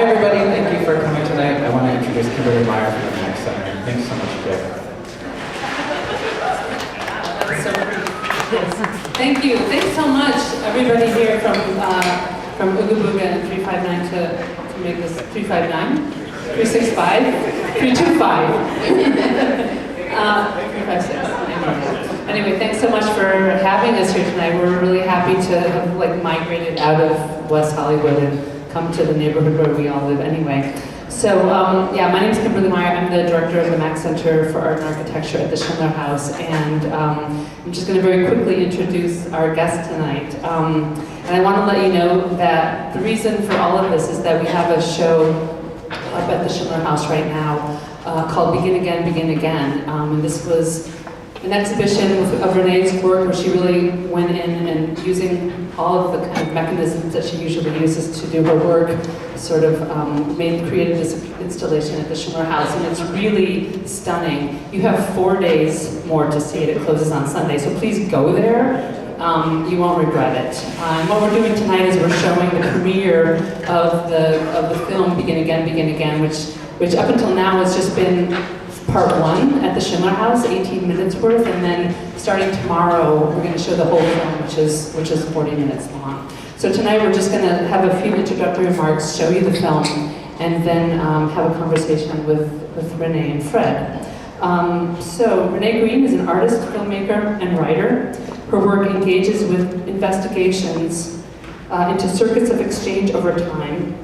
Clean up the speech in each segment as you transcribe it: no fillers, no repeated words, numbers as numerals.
everybody. Thank you for coming tonight. I want to introduce Kimberli Meyer from the MAK Center. Thanks so much, Jay. Thank you. Thanks so much, everybody here from Ooga Booga and 359 to make this 359, 365, 325, 356. Anyway, thanks so much for having us here tonight. We're really happy to have migrated out of West Hollywood and come to the neighborhood where we all live anyway. So yeah, my name is Kimberli Meyer. I'm the director of the MAK Center for Art and Architecture at the Schindler House, and I'm just going to very quickly introduce our guest tonight. And I want to let you know that the reason for all of this is that we have a show up at the Schindler House right now called Begin Again, Begin Again. And this was an exhibition of Renee's work where she really went in and using all of the kind of mechanisms that she usually uses to do her work, sort of created this installation at the Schindler House, and it's really stunning. You have 4 days more to see it. It closes on Sunday, so please go there. You won't regret it. And what we're doing tonight is we're showing the premiere of the film Begin Again, Begin Again, which up until now has just been part 1 at the Schindler House, 18 minutes worth, and then starting tomorrow, we're going to show the whole film, which is 40 minutes long. So tonight we're just going to have a few introductory remarks, show you the film, and then have a conversation with Renee and Fred. So Renee Green is an artist, filmmaker, and writer. Her work engages with investigations into circuits of exchange over time,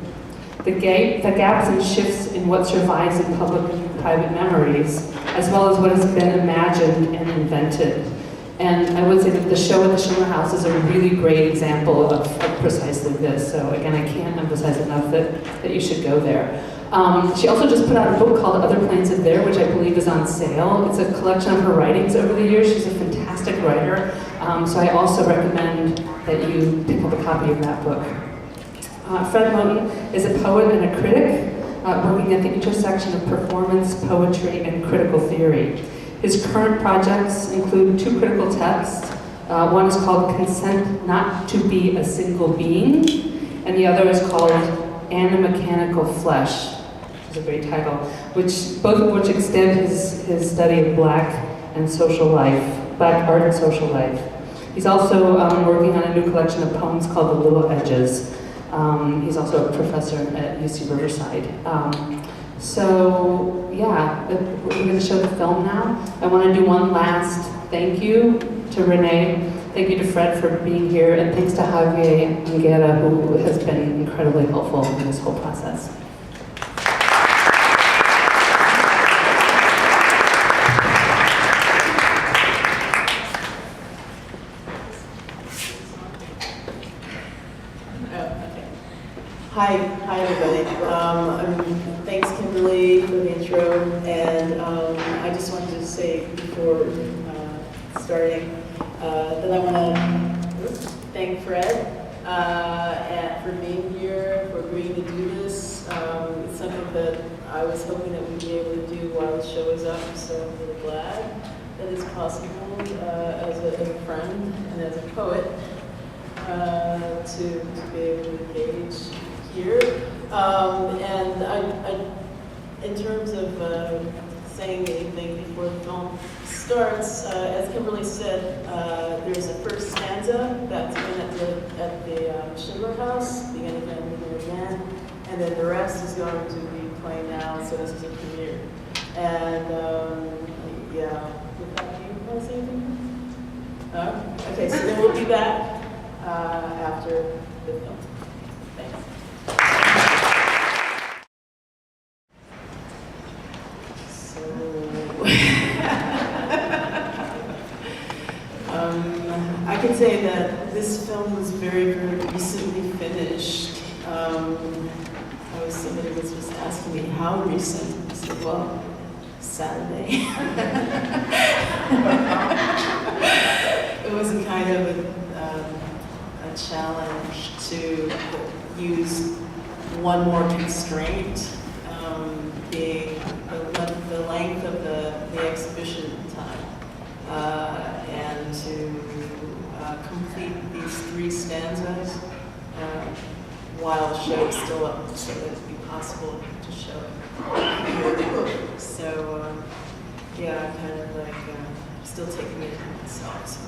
the gaps and shifts in what survives in public and private memories, as well as what has been imagined and invented. And I would say that the show at the Schindler House is a really great example of precisely this. So again, I can't emphasize enough that you should go there. She also just put out a book called Other Planes of There, which I believe is on sale. It's a collection of her writings over the years. She's a fantastic writer. So I also recommend that you pick up a copy of that book. Fred Moten is a poet and a critic, working at the intersection of performance, poetry, and critical theory. His current projects include 2 critical texts. One is called Consent Not to Be a Single Being, and the other is called Animechanical Flesh, which is a great title, both of which extend his study of Black art and social life. He's also working on a new collection of poems called The Little Edges. He's also a professor at UC Riverside. So yeah, we're going to show the film now. I want to do one last thank you to Renee. Thank you to Fred for being here, and thanks to Javier Anguera, who has been incredibly helpful in this whole process. Hi everybody. Thanks Kimberli for the intro, and I just wanted to say before starting that I want to thank Fred for being here, for agreeing to do this. It's something that I was hoping that we'd be able to do while the show is up, so I'm really glad that it's possible as a friend and as a poet to be able to engage here. And I, in terms of saying anything before the film starts, as Kimberli said, there's a first stanza that's been at the Schindler House, Begin Again, Begin Again, and then the rest is going to be playing now, so this is a premiere. And yeah, with that, do you want to say anything? Okay, so then we'll be back after the film. Thanks. So, I can say that this film was very, very recently finished. Somebody was just asking me how recent. I said, well, Saturday. It was a kind of a challenge to use one more constraint, being the length of the exhibition time, and to complete these 3 stanzas while the show is still up, so that it'd be possible to show it. So, yeah, I'm kind of like still taking it to myself. So.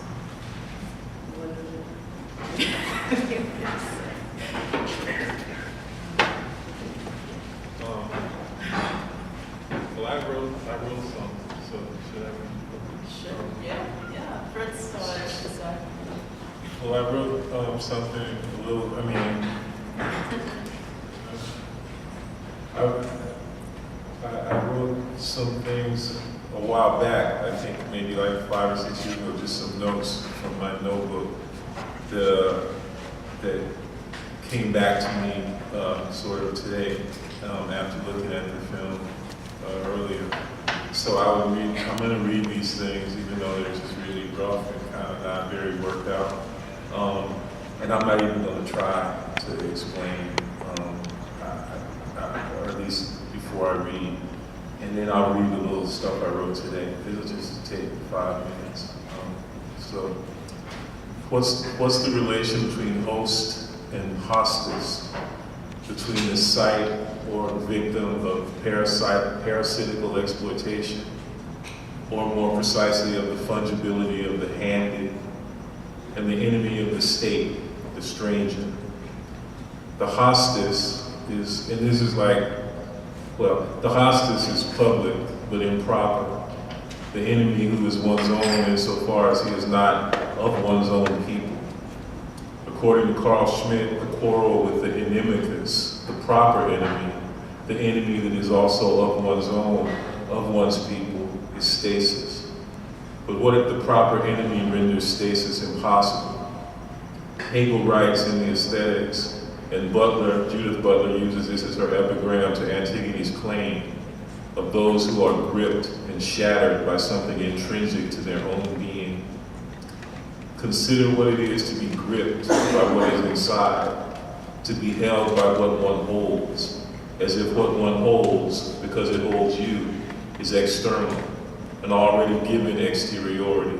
Well, I wrote something, so should I read? Sure, yeah. Fritz, so I should say. Well, I wrote something a little, I wrote some things a while back, I think maybe like 5 or 6 years ago, just some notes from my notebook that came back to me sort of today after looking at the film earlier. So I'm going to read these things, even though they're just really rough and kind of not very worked out. And I'm not even going to try to explain, or at least before I read. And then I'll read the little stuff I wrote today. It'll just take 5 minutes. So what's the relation between host and hostis, between the site or victim of parasitical exploitation, or more precisely of the fungibility of the handed, and the enemy of the state, the stranger? The hostis is, and this is like, well, the hostis is public but improper. The enemy who is one's own insofar as he is not of one's own people. According to Carl Schmitt, the quarrel with the inimicus, the proper enemy, the enemy that is also of one's own, of one's people, is stasis. But what if the proper enemy renders stasis impossible? Hegel writes in the Aesthetics, and Judith Butler uses this as her epigram to Antigone's claim of those who are gripped and shattered by something intrinsic to their own being. Consider what it is to be gripped by what is inside, to be held by what one holds, as if what one holds, because it holds you, is external, an already given exteriority,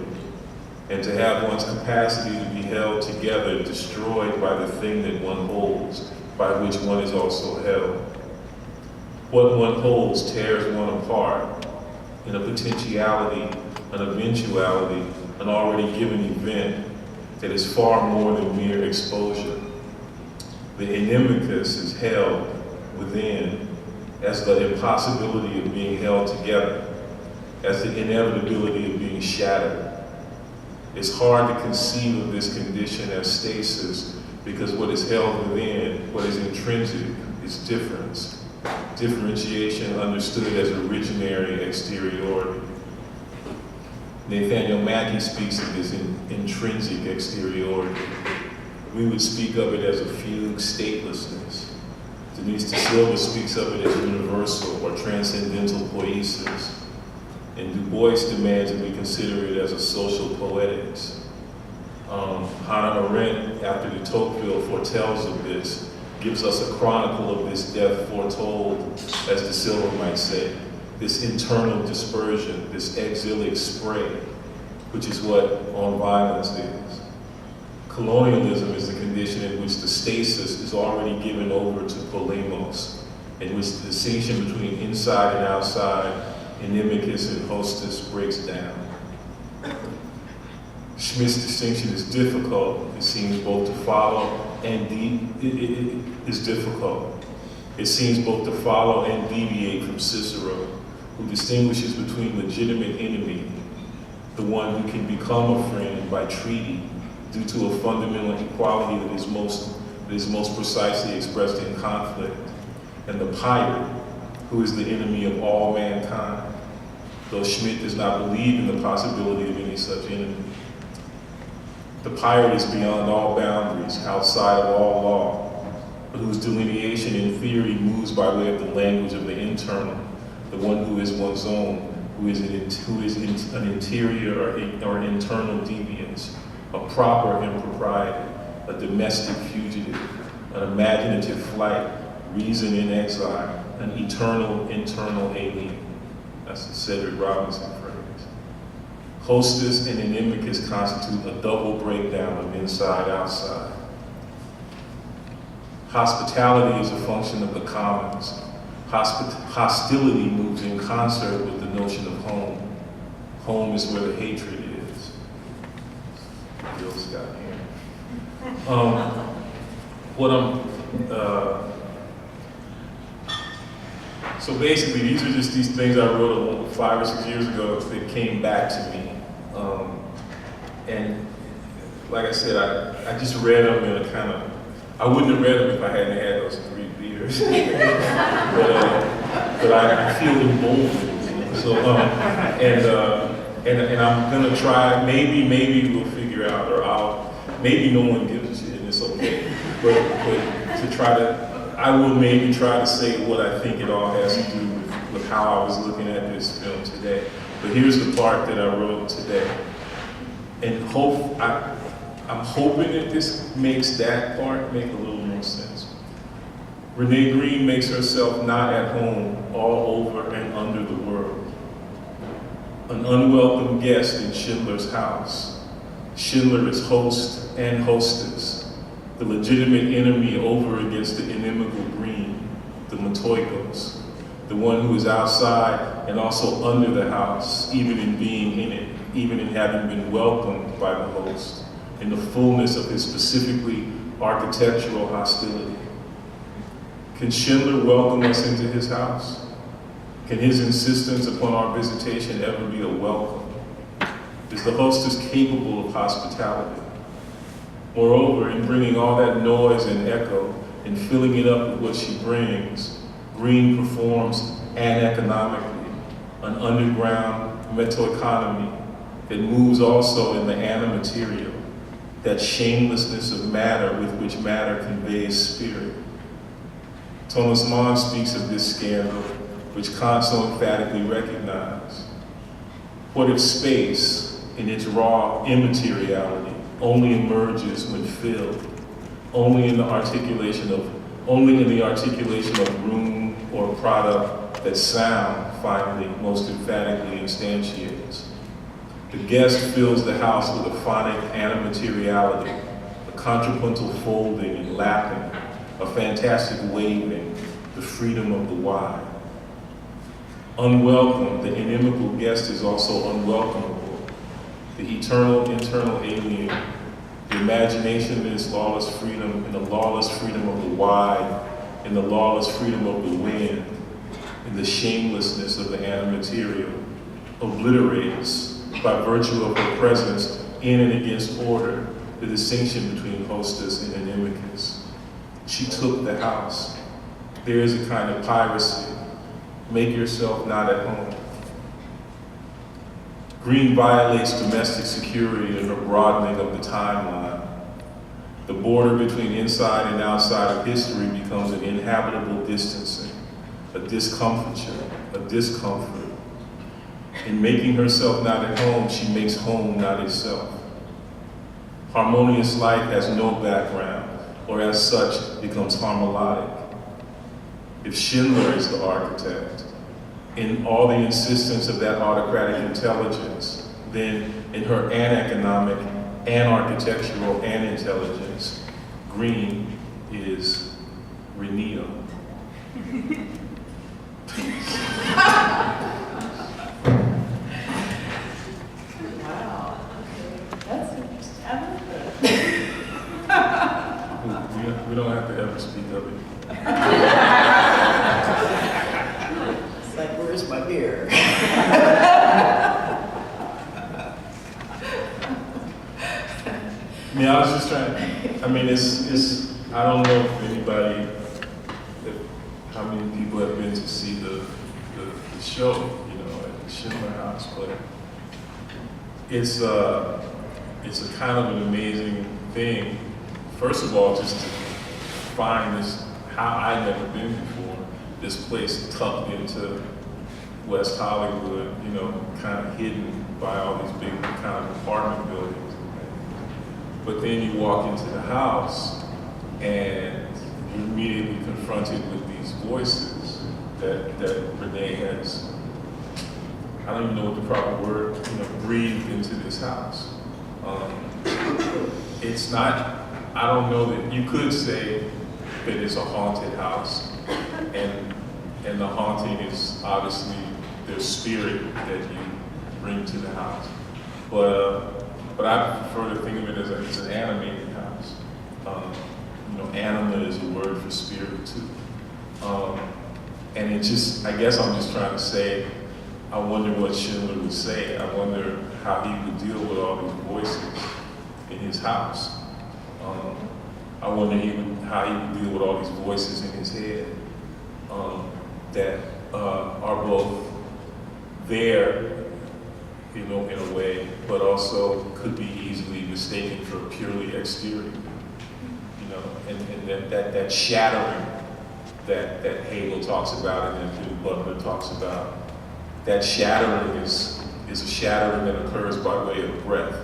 and to have one's capacity to be held together destroyed by the thing that one holds, by which one is also held. What one holds tears one apart in a potentiality, an eventuality, an already given event that is far more than mere exposure. The inimicus is held within as the impossibility of being held together, as the inevitability of being shattered. It's hard to conceive of this condition as stasis because what is held within, what is intrinsic, is difference. Differentiation understood as originary exteriority. Nathaniel Mackey speaks of this intrinsic exteriority. We would speak of it as a fugue statelessness. Denise de Silva speaks of it as universal or transcendental poiesis. And Du Bois demands that we consider it as a social poetics. Hannah Arendt, after de Tocqueville foretells of this, gives us a chronicle of this death foretold, as de Silva might say, this internal dispersion, this exilic spray, which is what on violence is. Colonialism is the condition in which the stasis is already given over to polemos, in which the distinction between inside and outside, inimicus and hostis, breaks down. Schmitt's distinction is difficult. It seems both to follow and it is difficult. It seems both to follow and deviate from Cicero, who distinguishes between legitimate enemy, the one who can become a friend by treaty due to a fundamental equality that is most precisely expressed in conflict, and the pirate, who is the enemy of all mankind, though Schmitt does not believe in the possibility of any such enemy. The pirate is beyond all boundaries, outside of all law, but whose delineation in theory moves by way of the language of the internal, the one who is one's own, who is an interior or internal deviance, a proper impropriety, a domestic fugitive, an imaginative flight, reason in exile, an eternal internal alien. That's the Cedric Robinson phrase. Hostis and inimicus constitute a double breakdown of inside-outside. Hospitality is a function of the commons. Hostility moves in concert with the notion of home. Home is where the hatred is. Bill Scott here. So basically, these are just these things I wrote 5 or 6 years ago that came back to me. And like I said, I just read them in a kind of, I wouldn't have read them if I hadn't had those 3 beers. but I feel emboldened. So, and I'm gonna try, maybe we'll figure out, or maybe no one gives a shit and it's okay. But to try to, I will maybe try to say what I think it all has to do with how I was looking at this film today. But here's the part that I wrote today. And I'm hoping that this makes that part make a little more sense. Renee Green makes herself not at home all over and under the world. An unwelcome guest in Schindler's house. Schindler is host and hostess. The legitimate enemy over against the inimical Green, the Matoikos, the one who is outside and also under the house, even in being in it, even in having been welcomed by the host, in the fullness of his specifically architectural hostility. Can Schindler welcome us into his house? Can his insistence upon our visitation ever be a welcome? Is the hostess capable of hospitality? Moreover, in bringing all that noise and echo and filling it up with what she brings, Green performs aneconomically, an underground metoeconomy that moves also in the animaterial, that shamelessness of matter with which matter conveys spirit. Thomas Mann speaks of this scandal, which Kant so emphatically recognized. What if space, in its raw immateriality, only emerges when filled, only in the articulation of room or product that sound finally most emphatically instantiates? The guest fills the house with a phonic animateriality, a contrapuntal folding and lapping, a fantastic waving, the freedom of the wide. Unwelcome, the inimical guest is also unwelcomable. The eternal internal alien, the imagination in its lawless freedom, in the lawless freedom of the wide, in the lawless freedom of the wind, in the shamelessness of the animaterial, obliterates, by virtue of her presence in and against order, the distinction between hostess and inimicus. She took the house. There is a kind of piracy. Make yourself not at home. Green violates domestic security in her broadening of the timeline. The border between inside and outside of history becomes an inhabitable distancing, a discomfiture, a discomfort. In making herself not at home, she makes home not itself. Harmonious life has no background, or as such, becomes harmonic. If Schindler is the architect, in all the insistence of that autocratic intelligence, then in her aneconomic, anarchitectural intelligence, Green is Reneo. Wow. That's interesting. I love that. We don't have to ever speak of it. It's like, where's my beer? I mean, I was just trying, I mean, it's I don't know if anybody, how many people have been to see the show, you know, at the Schindler House, but it's a kind of an amazing thing. First of all, just to find this, how I'd never been before, this place tucked into West Hollywood, you know, kind of hidden by all these big kind of apartment buildings. But then you walk into the house and you're immediately confronted with these voices that Renee has, I don't even know what the proper word, you know, breathed into this house. It's not, I don't know that you could say that it's a haunted house, and the haunting is obviously their spirit that you bring to the house. But I prefer to think of it as it's an animated house. Anima is a word for spirit too. And it just, I guess I'm just trying to say, I wonder what Schindler would say. I wonder how he would deal with all these voices in his house. I wonder how he would deal with all these voices in his head that are both there, in a way, but also could be easily mistaken for purely exterior. And that shattering that Hegel talks about and that Bill Butler talks about, that shattering is a shattering that occurs by way of breath,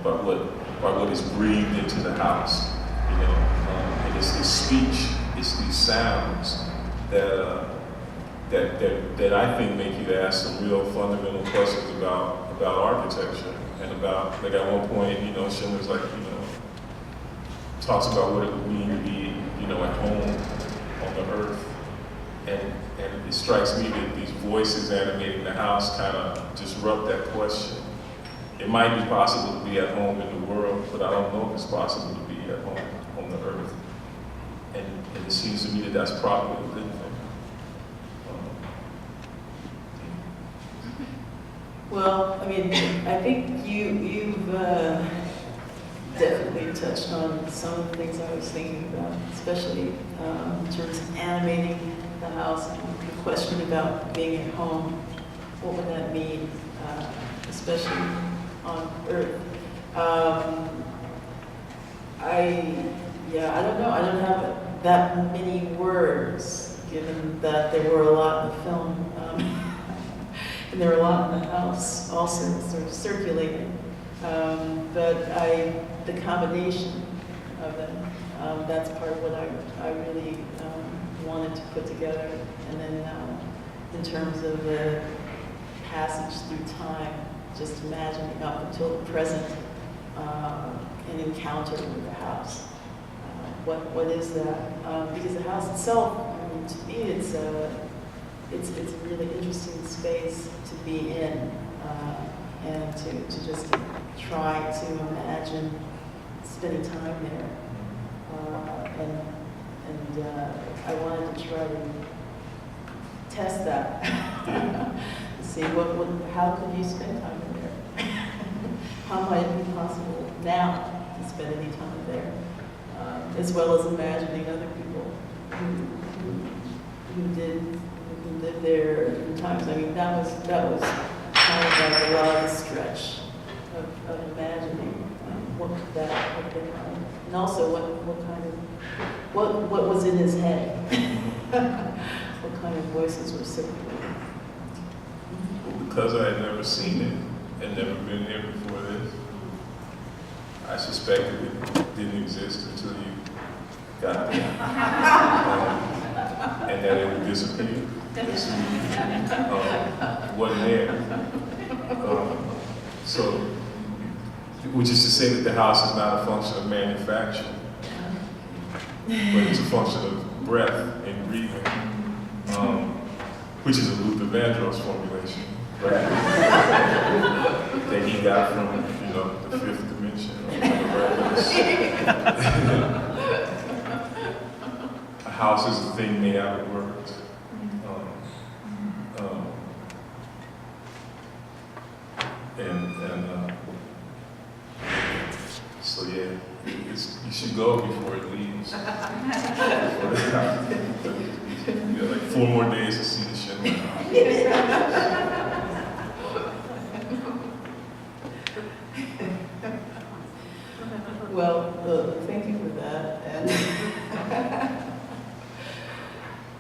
by what is breathed into the house, and it's this speech, it's these sounds that I think make you ask some real fundamental questions about architecture and about, like at one point, Schindler's like, talks about what it would mean to be, at home on the earth. And it strikes me that these voices animating the house kind of disrupt that question. It might be possible to be at home in the world, but I don't know if it's possible to be at home on the earth. And it seems to me that that's probably a good thing. Well, I mean, I think you've definitely touched on some of the things I was thinking about, especially in terms of animating the house and the question about being at home. What would that mean, especially on Earth? I don't know. I don't have that many words, given that there were a lot in the film, and there were a lot in the house also sort of circulating. But the combination of them, that's part of what I really wanted to put together. And then in terms of the passage through time, just imagining up until the present, an encounter with the house. What is that? Because the house itself, to me, it's a really interesting space to be in, and to just try to imagine spending time there. And I wanted to try to test that, to see how could you spend time there? How might it be possible now to spend any time there? As well as imagining other people who lived there at different times. I mean, that was kind of like a lot of the stretch of imagining what could that have been like, and also what was in his head, what kind of voices were circulating. Well, because I had never seen it and never been there before this, I suspected it didn't exist until you got there, and that it would disappear. Wasn't there. So, which is to say that the house is not a function of manufacture, but it's a function of breath and breathing, which is a Luther Vandross formulation, right? That he got from, the fifth dimension. A house is a thing made out of words. So yeah, you should go before it leaves. You got like 4 more days to see the show. Well, thank you for that. And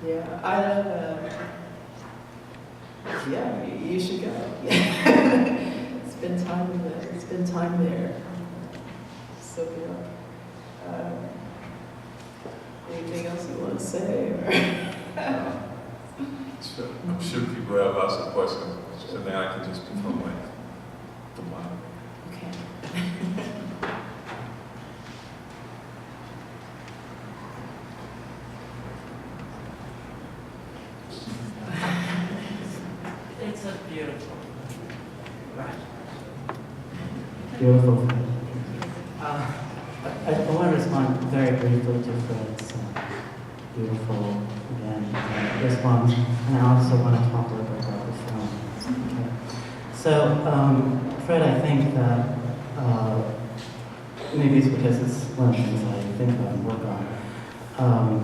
yeah, I don't. Yeah, you should go. Spend time there. Spend time there. Soak it up. Anything else you want to say? I'm sure people have lots of questions, so now I can just become like the model. Okay. It's a beautiful. Right. Beautiful. I want to respond very briefly to Fred's beautiful response, and I also want to talk a little bit about the film. Okay. So, Fred, I think that maybe it's because it's one of the things I think about and work on.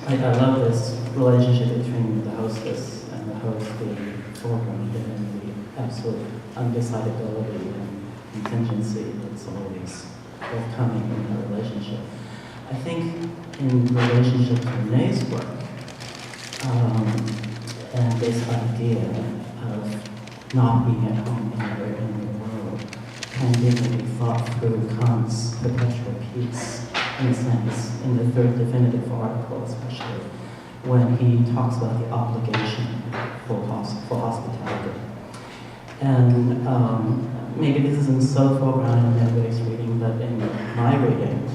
I love this relationship between the hostess and the host being foregrounded in the absolute undecidability and contingency that's always forthcoming in a relationship. I think in relationship to Renee's work, and this idea of not being at home anywhere in the world can be thought through Kant's perpetual peace, in a sense, in the third definitive article especially, when he talks about the obligation for hospitality. And maybe this isn't so foregrounded in everybody's reading, but in my reading,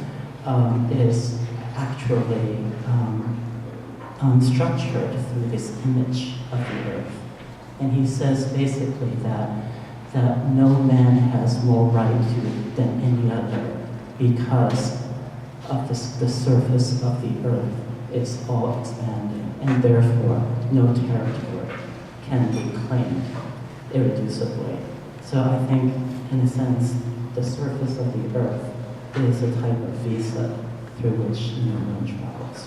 it is actually structured through this image of the earth. And he says basically that no man has more right to than any other because of the surface of the earth is all expanding, and therefore no territory can be claimed irreducibly. So I think, in a sense, the surface of the earth is a type of visa through which one travels.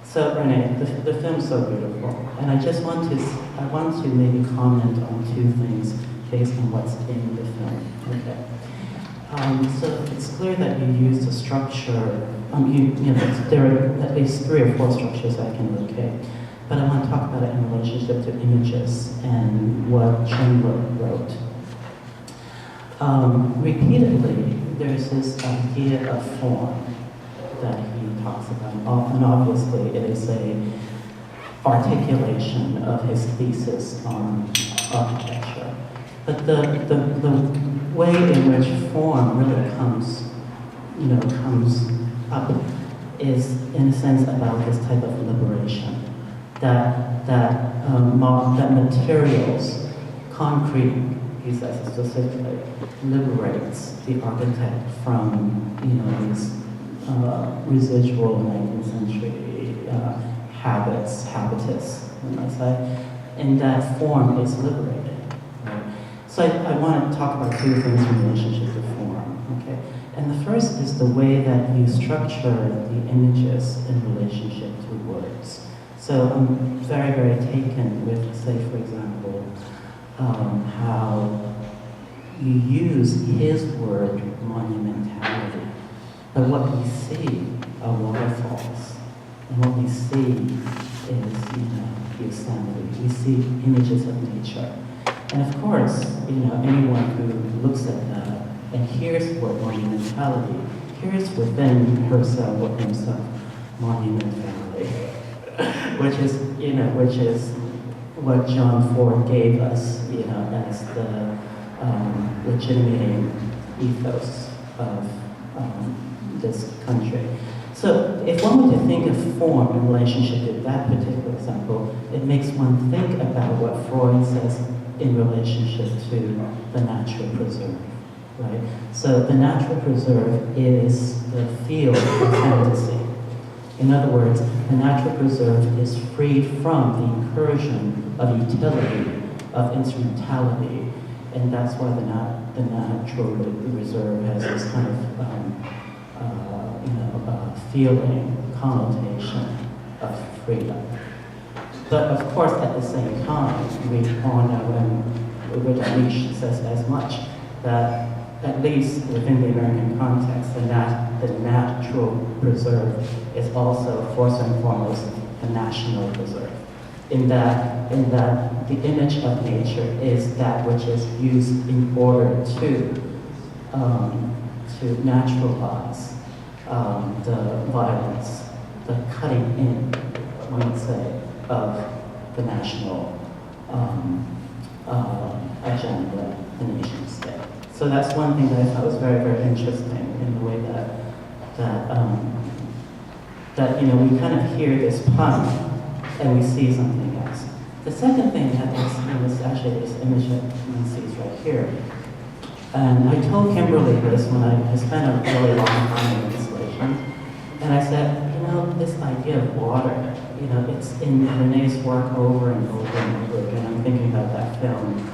So Renee, the film's so beautiful, and I want to maybe comment on two things based on what's in the film. Okay. So it's clear that you used a structure. There are at least 3 or 4 structures I can locate, but I want to talk about it in relationship to images and what Chamber wrote. Repeatedly, there's this idea of form that he talks about, and obviously it is a articulation of his thesis on architecture. But the way in which form really comes up is, in a sense, about this type of liberation. That materials, concrete, he says specifically, liberates the architect from these residual 19th century habitus, I say, and that form is liberated. Right? So I want to talk about 2 things in relationship to form. Okay, and the first is the way that you structure the images in relationship to words. So I'm very, very taken with, say, for example, how you use his word monumentality, but what we see are waterfalls, and what we see is, Yosemite. We see images of nature, and of course, anyone who looks at that and hears the word monumentality hears within herself or himself monumentality, which is what John Ford gave us, as the legitimating ethos of this country. So if one were to think of form in relationship to that particular example, it makes one think about what Freud says in relationship to the natural preserve, right? So the natural preserve is the field of fantasy. In other words, the natural preserve is freed from the incursion of utility, of instrumentality, and that's why the natural reserve has this kind of feeling, connotation of freedom. But of course, at the same time, we all know, and Richard Leach says as much, that at least within the American context, the natural preserve is also first and foremost the national preserve. In that the image of nature is that which is used in order to naturalize the violence, the cutting in, one would say, of the national agenda, the nation state. So that's one thing that I thought was very, very interesting in the way that we kind of hear this pun and we see something else. The second thing that is actually this image that one sees right here. And I told Kimberli this when I spent a really long time in installation. And I said, this idea of water, it's in Renee's work over and over and over again. I'm thinking about that film,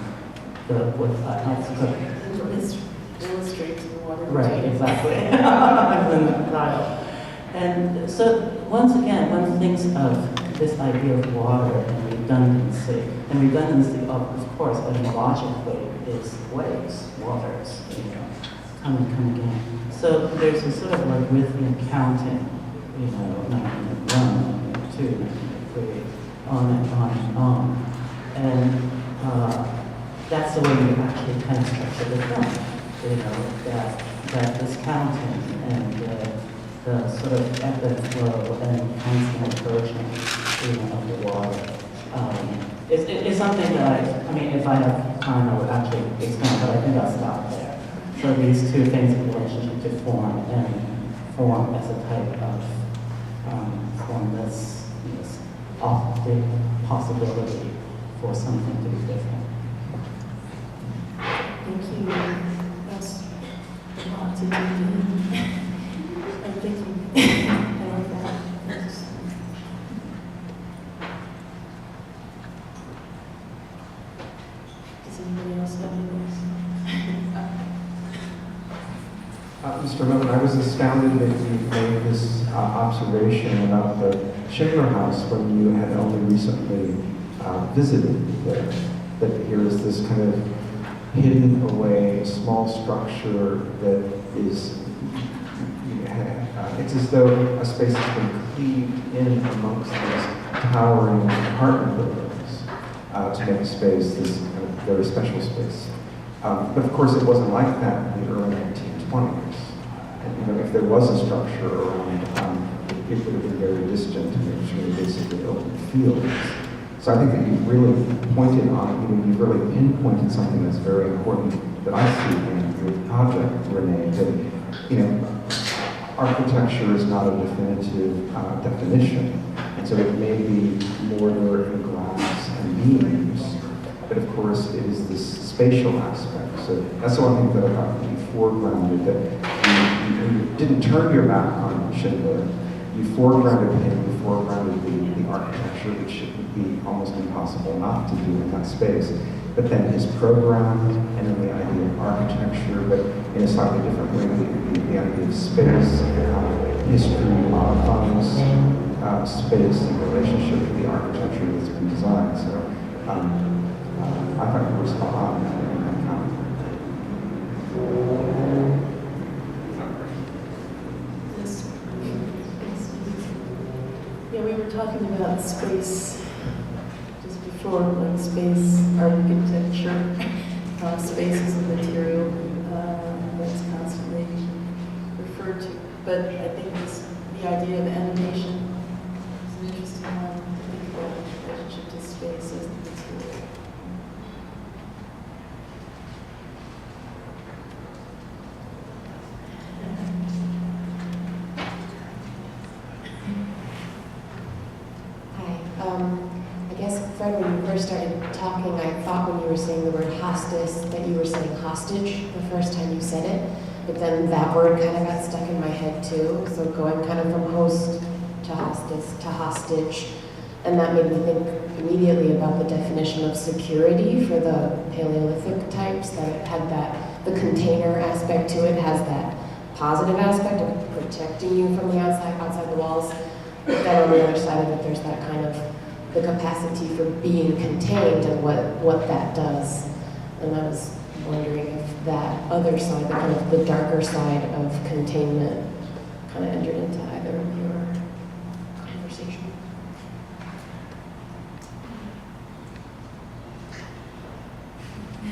Illustrates the water. Right, exactly. In the tile. And so, once again, one thinks of this idea of water and redundancy. And redundancy, of course, etymologically, is waves, waters, come and come again. So there's a sort of like rhythmic counting, 1901, 1902, 1903, on and on and on. And that's the way you actually kind of structure the film. That this counting and the sort of ebb and flow and constant approaching, of the water. It's something that if I have time, I would actually expand, but I think I'll stop there. So these two things in relationship to form and form as a type of formless, optic possibility for something to be different. Thank you. That's a lot to take in. I'm thinking, I like that. Does anybody else have any? Mr. Moten, I was astounded that you made this observation about the Schindler House when you had only recently visited there. That here is this kind of hidden away small structure that is, it's as though a space has been cleaved in amongst these towering apartment buildings to make a space, this kind of very special space. But of course it wasn't like that in the early 1920s. And, if there was a structure around, it would have been very distant and it was really basically open fields. So I think that you've really pointed on, you've really pinpointed something that's very important that I see in your project, Renee, that, architecture is not a definitive definition. And so it may be mortar and glass and beams, but of course it is this spatial aspect. So that's the one thing that I thought you foregrounded, that you didn't turn your back on Schindler. You foregrounded him, you foregrounded the architecture, which would be almost impossible not to do in that space. But then his program, and then the idea of architecture, but in a slightly different way, the idea of space, history modifies space in relationship to the architecture that's been designed. So I thought you were spot on in that comment. Yeah, we were talking about space just before, like space architecture, space is a material that's constantly referred to. But I think the idea of animation is an interesting one to think about in relationship to space as the material. I guess, Fred, when you first started talking, I thought when you were saying the word hostis that you were saying hostage the first time you said it, but then that word kind of got stuck in my head too, so going kind of from host to hostis to hostage, and that made me think immediately about the definition of security for the Paleolithic types, that it had that, the container aspect to it has that positive aspect of protecting you from the outside the walls, but then on the other side of it, there's that kind of the capacity for being contained and what that does. And I was wondering if that other side, the kind of the darker side of containment, kind of entered into either of your conversation.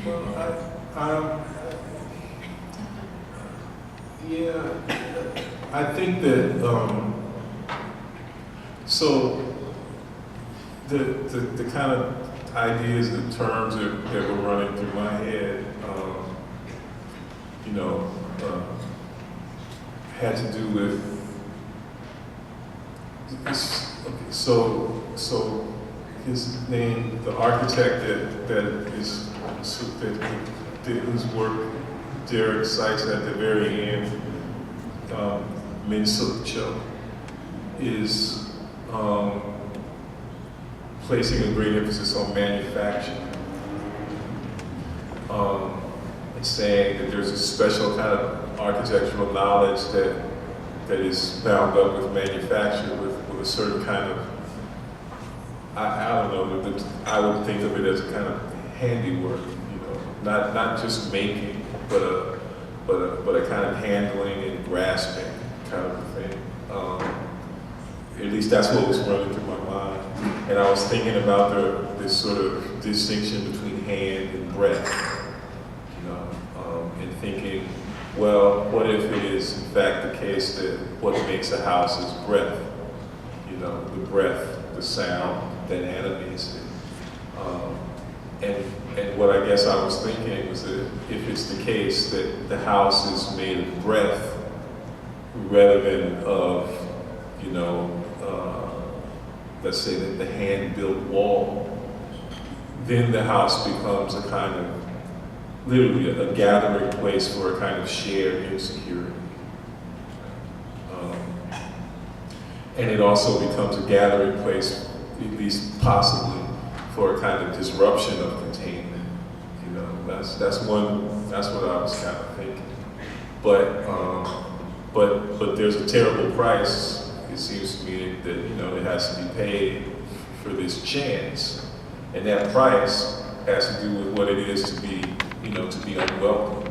Well, I think that, so the kind of ideas, the terms that were running through my head, had to do with, okay, so his name, the architect whose work Derek cites at the very end, Min Suk Cho, is placing a great emphasis on manufacturing. And saying that there's a special kind of architectural knowledge that is bound up with manufacture, with a certain kind of, I don't know, I would think of it as a kind of handiwork, you know, not just making, but a kind of handling and grasping kind of a thing. At least that's what was running through my mind. And I was thinking about this sort of distinction between hand and breath. And thinking, well, what if it is in fact the case that what makes a house is breath? You know, the breath, the sound that animates it. And what I guess I was thinking was that if it's the case that the house is made of breath rather than of, you know, let's say that the hand-built wall, then the house becomes a kind of literally a gathering place for a kind of shared insecurity. And it also becomes a gathering place, at least possibly, for a kind of disruption of containment. You know, that's what I was kind of thinking. But there's a terrible price, it seems to me, that, you know, it has to be paid for this chance. And that price has to do with what it is to be, you know, to be unwelcome.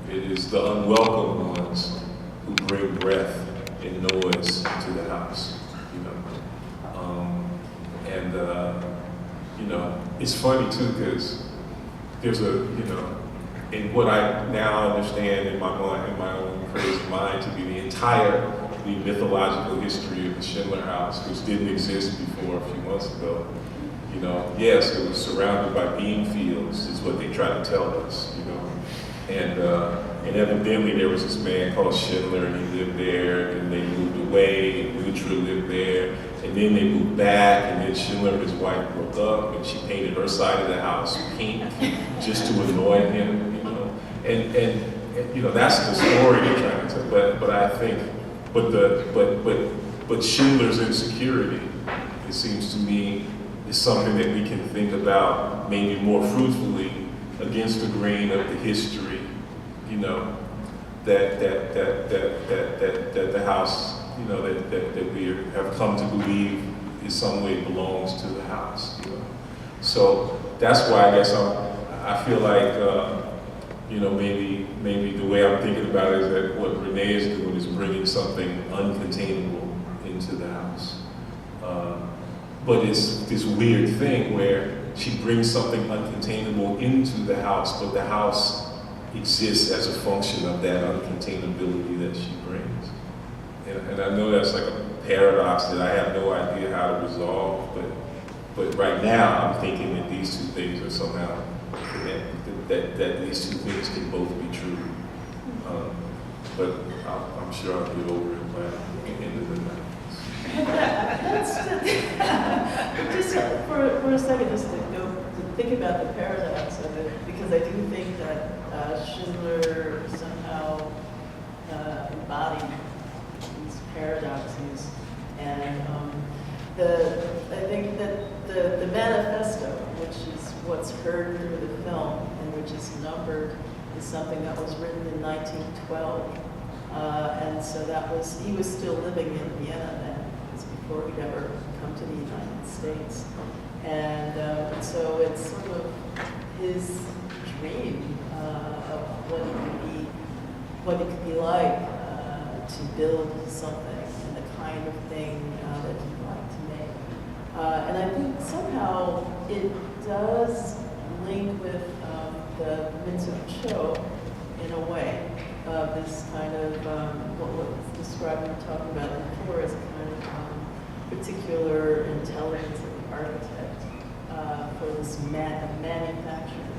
It is the unwelcome ones who bring breath and noise to the house, you know. You know, it's funny too, because there's a, you know, in what I now understand in my mind, in my own crazy mind, to be the entire mythological history of the Schindler House, which didn't exist before a few months ago. You know, yes, it was surrounded by bean fields, is what they try to tell us, you know. And evidently there was this man called Schindler, and he lived there, and they moved away, and Lutra lived there, and then they moved back, and then Schindler and his wife broke up, and she painted her side of the house pink just to annoy him, you know. And you know, that's the story they're trying to tell. But I think, but Schindler's insecurity, it seems to me, is something that we can think about maybe more fruitfully against the grain of the history, you know, that the house, you know, that we have come to believe in some way belongs to the house, you know. So that's why I guess I feel like, you know, maybe the way I'm thinking about it is that what Renee is doing is bringing something uncontainable into the house. But it's this weird thing where she brings something uncontainable into the house, but the house exists as a function of that uncontainability that she brings. And I know that's like a paradox that I have no idea how to resolve, but right now I'm thinking that these two things are somehow connected, that these two things can both be true. But I'm sure I'll get over it by the end of the night. Just for a second, just to go to think about the paradox of it, because I do think that Schindler somehow embodied these paradoxes, and I think that the manifesto, which is what's heard through the film and which is numbered, is something that was written in 1912, and so he was still living in Vienna then. Before he'd ever come to the United States. And so it's sort of his dream of what it could be like to build something and the kind of thing that he'd like to make. And I think somehow it does link with the Min Suk Cho in a way. This kind of, what was described when we were talking about it before, as a kind of particular intelligence of the architect for this manufactured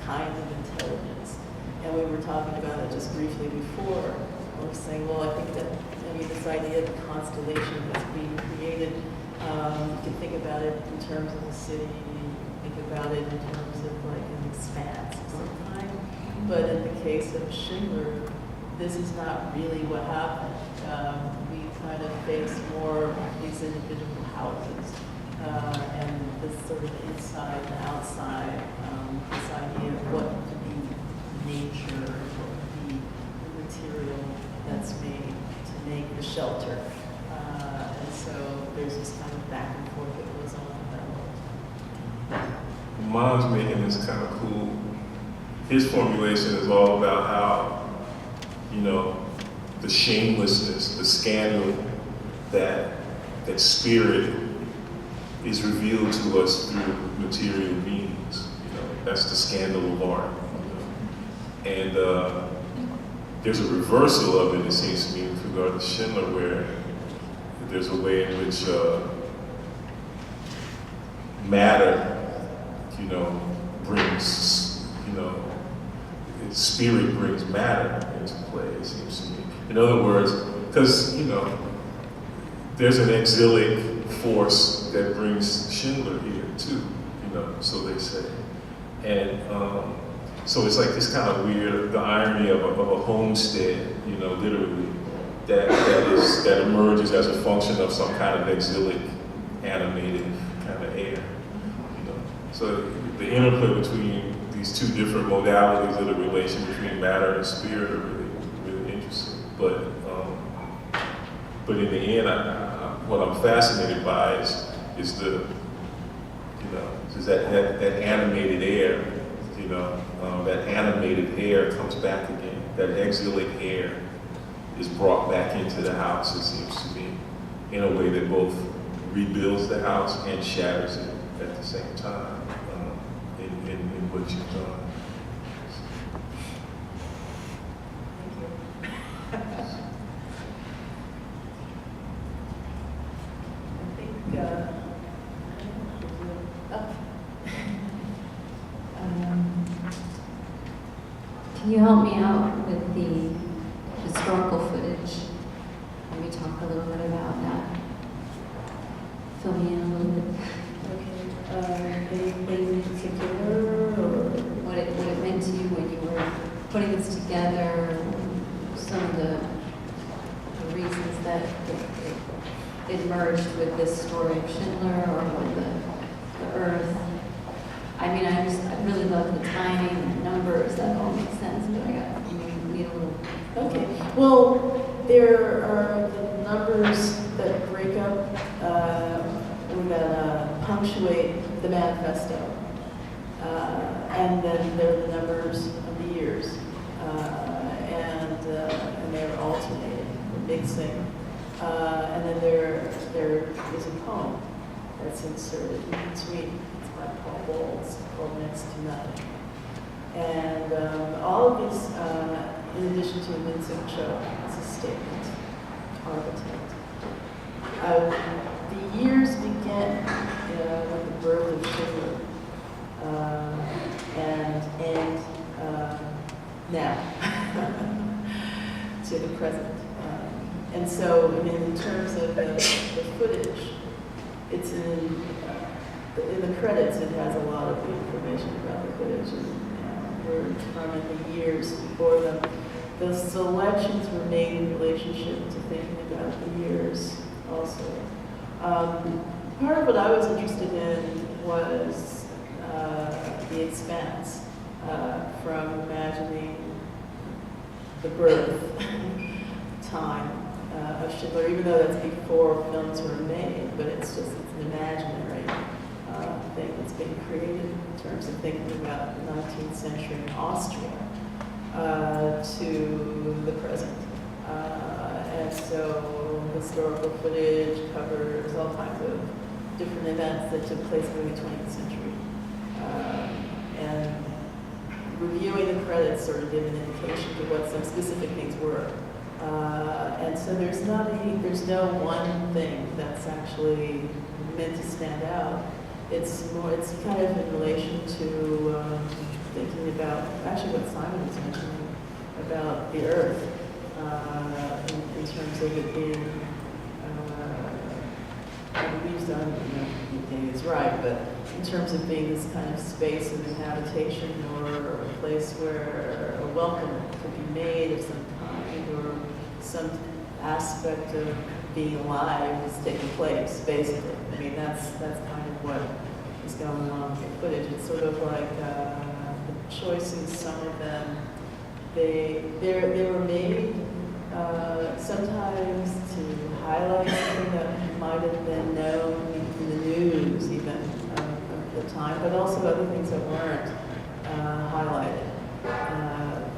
kind of intelligence. And we were talking about it just briefly before. We were saying, well, I think that maybe this idea of the constellation that's being created. You can think about it in terms of the city, think about it in terms of like an expanse of some kind. But in the case of Schindler, this is not really what happened. We kind of face more these individual houses and this sort of inside and outside, this idea of what could be nature, what could be the material that's made to make the shelter. And so there's this kind of back and forth that goes on in that world. Mom's making this kind of cool. His formulation is all about how, you know, the shamelessness, the scandal that spirit is revealed to us through material means. You know, that's the scandal of art. You know? And there's a reversal of it, it seems to me, with regard to Schindler, where there's a way in which matter, you know, brings, you know, spirit brings matter into play, it seems to me. In other words, because, you know, there's an exilic force that brings Schindler here too, you know, so they say. And so it's like this kind of weird, the irony of a homestead, you know, literally, that emerges as a function of some kind of exilic, animated kind of air, you know. So the interplay between these two different modalities of the relation between matter and spirit are really, really interesting. But in the end, what I'm fascinated by is the, you know, is that animated air, you know, that animated air comes back again. That exilic air is brought back into the house, it seems to me, in a way that both rebuilds the house and shatters it at the same time. In what you've done. Can you help me out with the historical footage? Can we talk a little bit about that? Fill me in a little bit. Anything in particular, or What it meant to you when you were putting this together, some of the reasons that it merged with this story of Schindler or with the Earth. I mean, I really love the timing, the numbers, that all makes sense, but I need a little. okay. Well, there are the numbers that break up or that punctuate the manifesto, and then there are the numbers of the years, and they're alternating, mixing, and then there is a poem that's inserted in between. It's by Paul Bowles, called Next to Nothing, and all of these, in addition to a mincing show, it's a statement, architect. The years begin with the birth of Schindler and end now to the present. And so, I mean, in terms of the footage, it's in the credits. It has a lot of information about the footage and where it's from and the years before them. The selections were made in relationship to thinking about the years also. Part of what I was interested in was the expanse, from imagining the birth time of Schindler, even though that's before films were made, but it's an imaginary thing that's being created in terms of thinking about the 19th century Austria to the present. And so historical footage covers all kinds of different events that took place during the 20th century. And reviewing the credits sort of give an indication to what some specific things were. And so there's no one thing that's actually meant to stand out. It's kind of in relation to thinking about, actually what Simon was mentioning, about the earth in terms of it being, Louise done, is right, but in terms of being this kind of space of inhabitation or a place where a welcome could be made of some kind or some aspect of being alive is taking place, basically. I mean, that's kind of what is going on with the footage. It's sort of like the choices, some of them, they were made sometimes to highlight something that might have been known in the news even at the time, but also other things that weren't highlighted.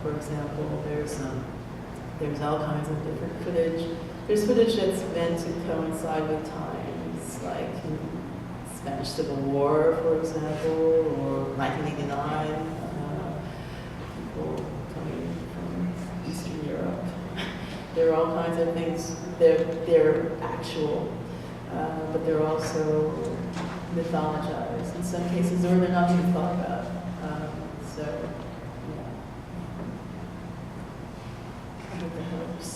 For example, there's all kinds of different footage. There's footage that's meant to coincide with times, like in Spanish Civil War, for example, or 1989, people coming from Eastern Europe. There are all kinds of things. They're actual, but they're also mythologized in some cases, or they're not even thought about. So, yeah. I hope that helps.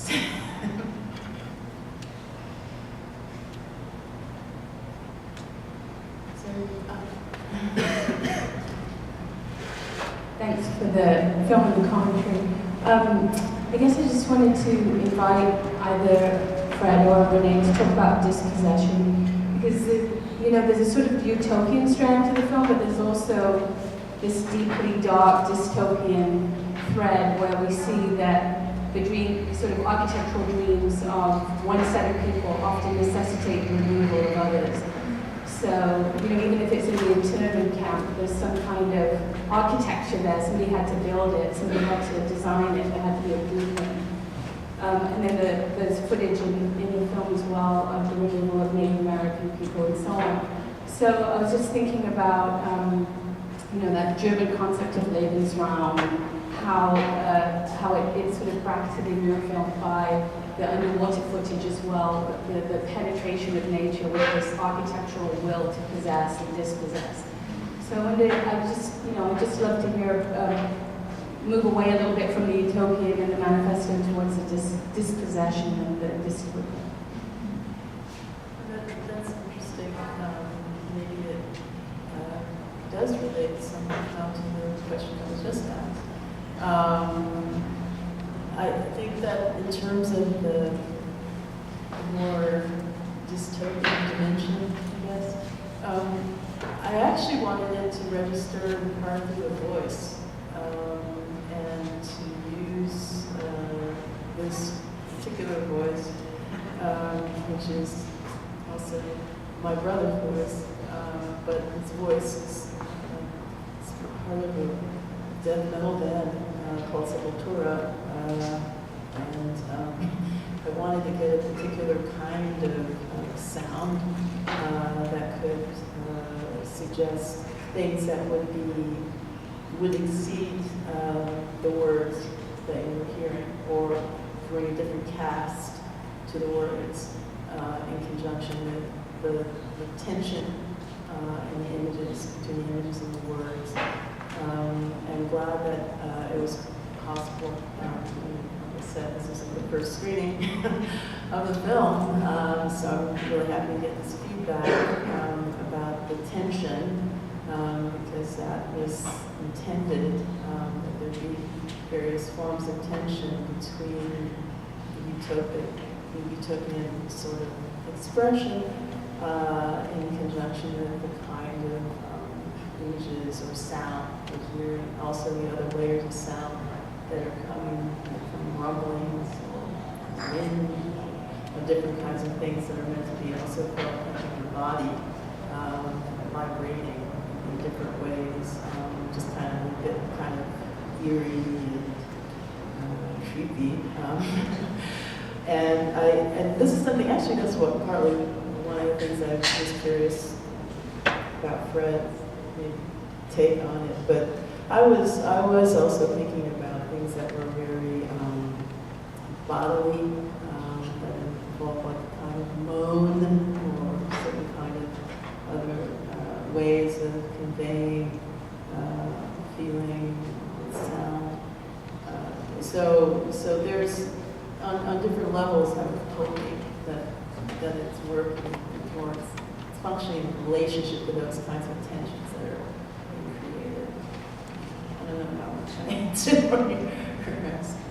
Thanks for the film and the commentary. I guess I just wanted to invite either Fred or Renee to talk about dispossession, because there's a sort of utopian strand to the film, but there's also this deeply dark dystopian thread where we see that the sort of architectural dreams of one set of people often necessitate the removal of others. So, even if it's in the internment camp, there's some kind of architecture there. Somebody had to build it, somebody had to design it, there had to be a blueprint. And then there's footage in your film as well of the removal of Native American people and so on. So I was just thinking about, that German concept of Lebensraum, how it's sort of bracketed in your film by the underwater footage as well, the penetration of nature with this architectural will to possess and dispossess. So I wonder, I'd just love to hear, move away a little bit from the utopian and the manifesto towards the dispossession and the discord. That's interesting. Maybe it does relate somehow to the question I was just asked. I think that in terms of the more dystopian dimension, I guess, I actually wanted it to register part of the voice and to use this particular voice, which is also my brother's voice, but his voice is part of a death metal band called Sepultura. And I wanted to get a particular kind of sound that could suggest things that would exceed the words that you were hearing, or bring a different cast to the words in conjunction with the tension in the images, between the images and the words. And glad that it was possible. Like I said, this is the first screening of the film, so I'm really happy to get this feedback about the tension, because that was intended, that there be various forms of tension between the utopian sort of expression in conjunction with the kind of images or sound, which are also the other layers of sound that are coming from rumblings or wind, or different kinds of things that are meant to be also felt in your body, vibrating in different ways, just kind of a bit kind of eerie and creepy. And this is something, actually that's what partly one of the things I was curious about Fred's take on it, but I was also thinking about things that were very bodily, that involved like a kind of moan or certain kind of other ways of conveying feeling, sound. So there's on different levels, I would hope that it's working or it's functioning in relationship to those kinds of tensions that are being created. I don't know how much I answered what you were asking.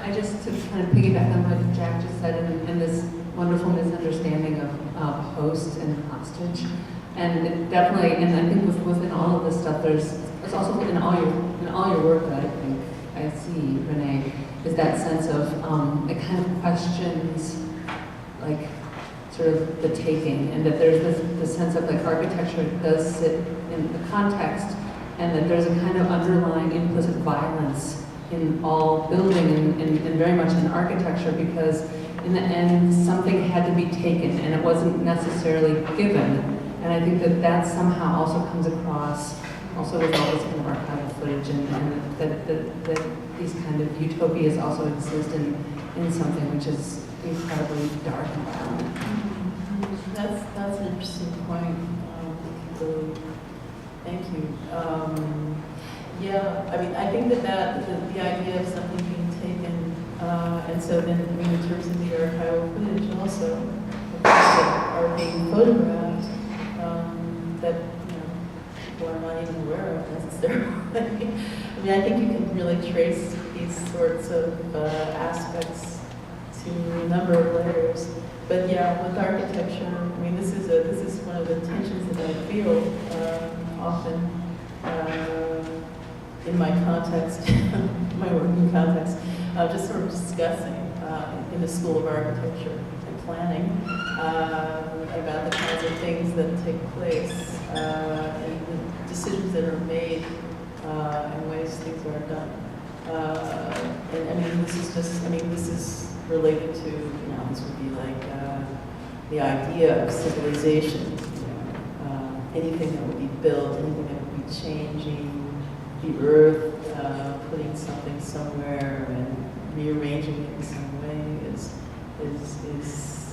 I just to kind of piggyback on what Jack just said and this wonderful misunderstanding of host and hostage. And it definitely, and I think within all of this stuff, it's also in all your work that I think I see, Renee, is that sense of it kind of questions like sort of the taking, and that there's this sense of like architecture does sit in the context, and that there's a kind of underlying implicit violence in all building and very much in architecture, because in the end something had to be taken and it wasn't necessarily given. And I think that somehow also comes across also with all this kind of archival footage, and that these kind of utopias also exist in something which is incredibly dark and violent. That's an interesting point. Thank you. Yeah, I mean, I think that the idea of something being taken, and so then, I mean, in terms of the archival footage also, that are being photographed, that, you know, people are not even aware of necessarily. I mean, I think you can really trace these sorts of aspects to a number of layers. But yeah, with architecture, I mean, this is one of the tensions that I feel often in my context, my working context, just sort of discussing in the School of Architecture and Planning about the kinds of things that take place and the decisions that are made and ways things are done. And I mean, this is related to, you know, this would be like the idea of civilization, you know, anything that would be built, anything that would be changing the earth, putting something somewhere and rearranging it in some way is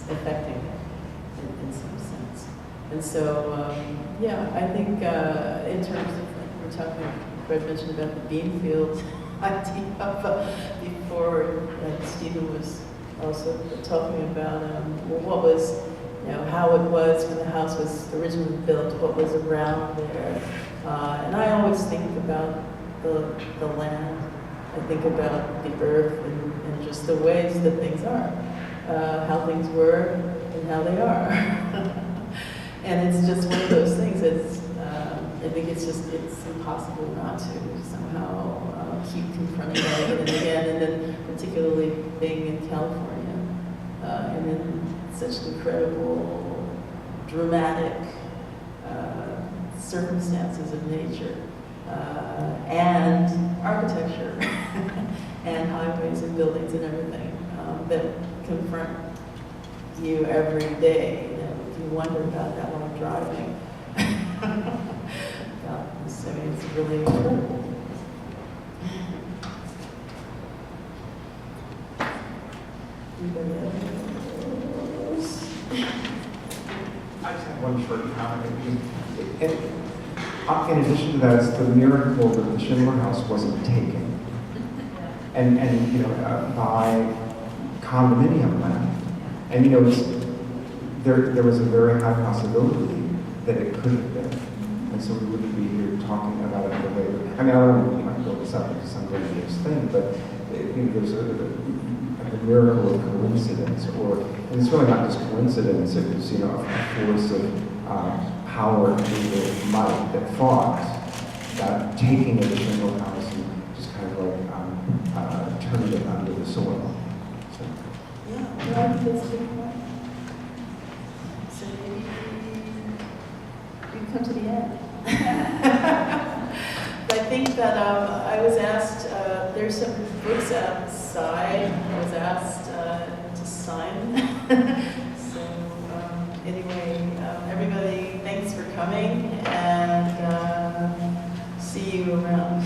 affecting it in some sense. And so, yeah, I think in terms of, like, we're talking, Fred mentioned about the beam field idea before, Stephen was also talking about well, what was, you know, how it was when the house was originally built, what was around there. And I always think about the land. I think about the earth and just the ways that things are, how things were and how they are. And it's just one of those things that's, I think it's impossible not to somehow keep confronting that again and again, and then particularly being in California, and in such incredible, dramatic circumstances of nature, and architecture, and highways and buildings and everything that confront you every day. You know, you wonder about that while driving. I mean, it's really incredible. Anybody else? I just have one short comment. In addition to that, it's the miracle that the Schindler House wasn't taken, and you know, by condominium land. And you know, there was a very high possibility that it could have been, and so we wouldn't be here talking about it the way. I mean, I don't know if you might build this up into some grandiose thing, but you know, there's a miracle of coincidence, and it's really not just coincidence. It was, you know, a force of power and might that fought that taking of the Schindler House and just kind of like turned it under the soil. So. Yeah, well, I think that's a good point. So maybe we can come to the end. But I think that I was asked, there's some books outside. I was asked to sign. So anyway, everybody, thanks for coming, and see you around.